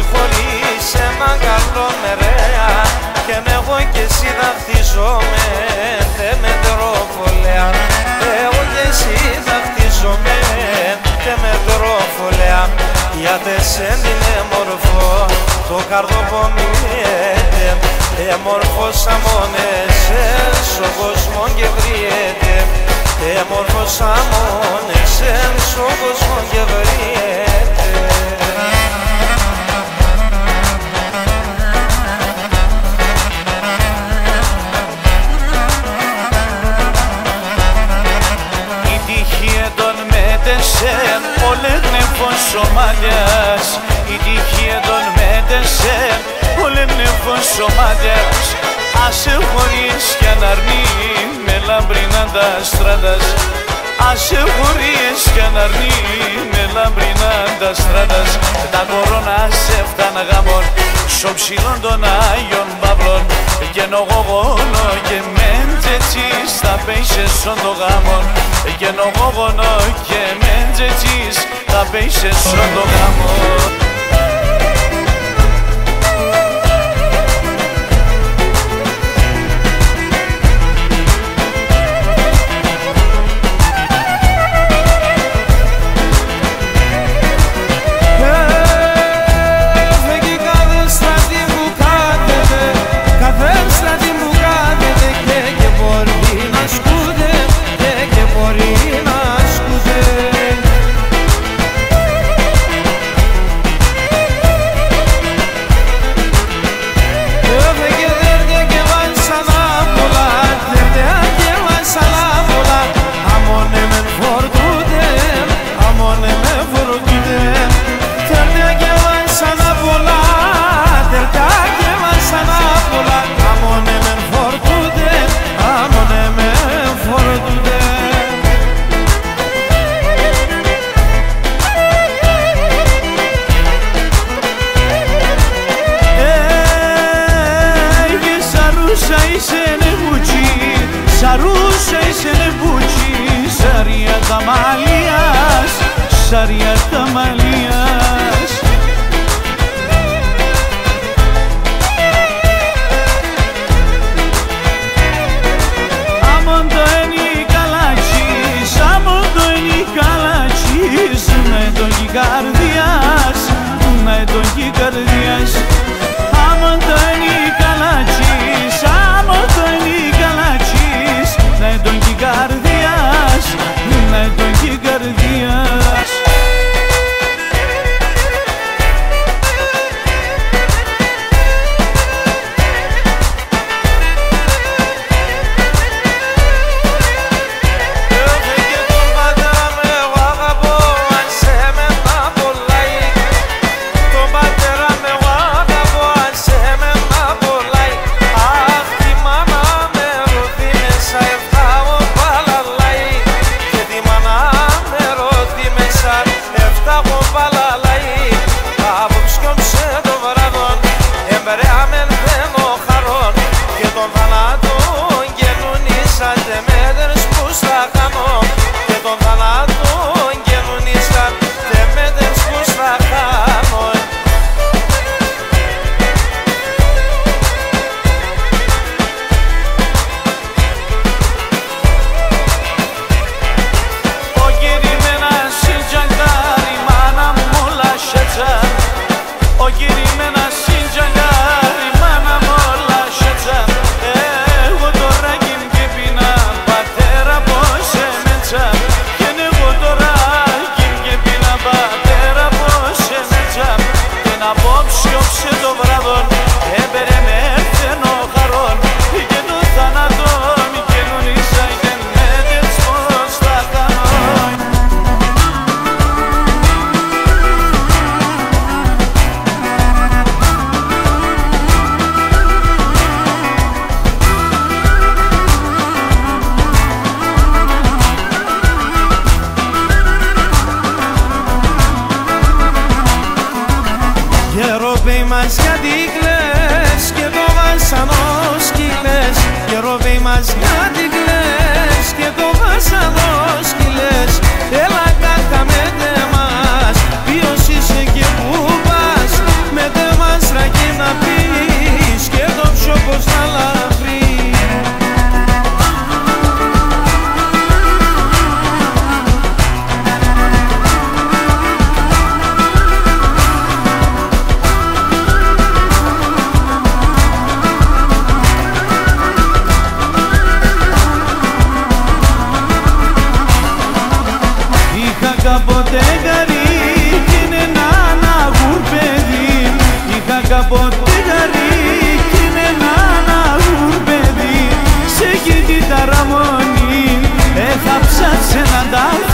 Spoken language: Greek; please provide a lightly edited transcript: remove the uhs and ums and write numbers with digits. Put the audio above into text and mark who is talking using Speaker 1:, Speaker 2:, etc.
Speaker 1: χωρίς έναν καλό μερέα και εγώ κι εσύ δαχτίζομαι δε με τροφολέα. Εγώ κι εσύ δαχτίζομαι δε με τροφολέα. Γιατί σεν είναι μορφό το καρδοπομιέται μορφώσα μόνεσεν στον κόσμο και βριέται μορφώσα μόνεσεν στον κόσμο και βριέται. Η τύχη εντών μέτεσεν όλεν φωσομάτιας. Η τύχη εντών μέτεσεν όλεν φωσομάτιας. Άσε χωρίς κι αν αρνεί με λαμπρινά τα στράτας. Άσε χωρίς κι αν αρνεί με λαμπρινά τα στράτας. Τα κορώνα σε φτάνα γάμον στο ψηλόν των Άγιων Παύλων και νογόγονο και μέντζετσις θα πέισες στον το γάμον και νογόγονο και μέντζετσις θα πέισες στον το γάμον.
Speaker 2: Σάρια Καμαλίας. Άμον το ένι καλάτσις, άμον το ένι καλάτσις, με τον κι καρδιάς, με τον κι καρδιάς. Άμον το ένι καλάτσις, άμον το ένι καλάτσις, με τον κι καρδιάς, με τον κι καρδιάς.
Speaker 1: μας γιατί κλαις και το βάσανο σκύλες. Γεροβέη μας γιατί κλαις και το βάσανο σκύλες. Έλα κάτω με μας, ποιος είσαι και πού πας, με
Speaker 2: είχα κάποτε γαρί κι είναι ένα παιδί. Σε εκείνη την ταραμονή θα ψάξε να τα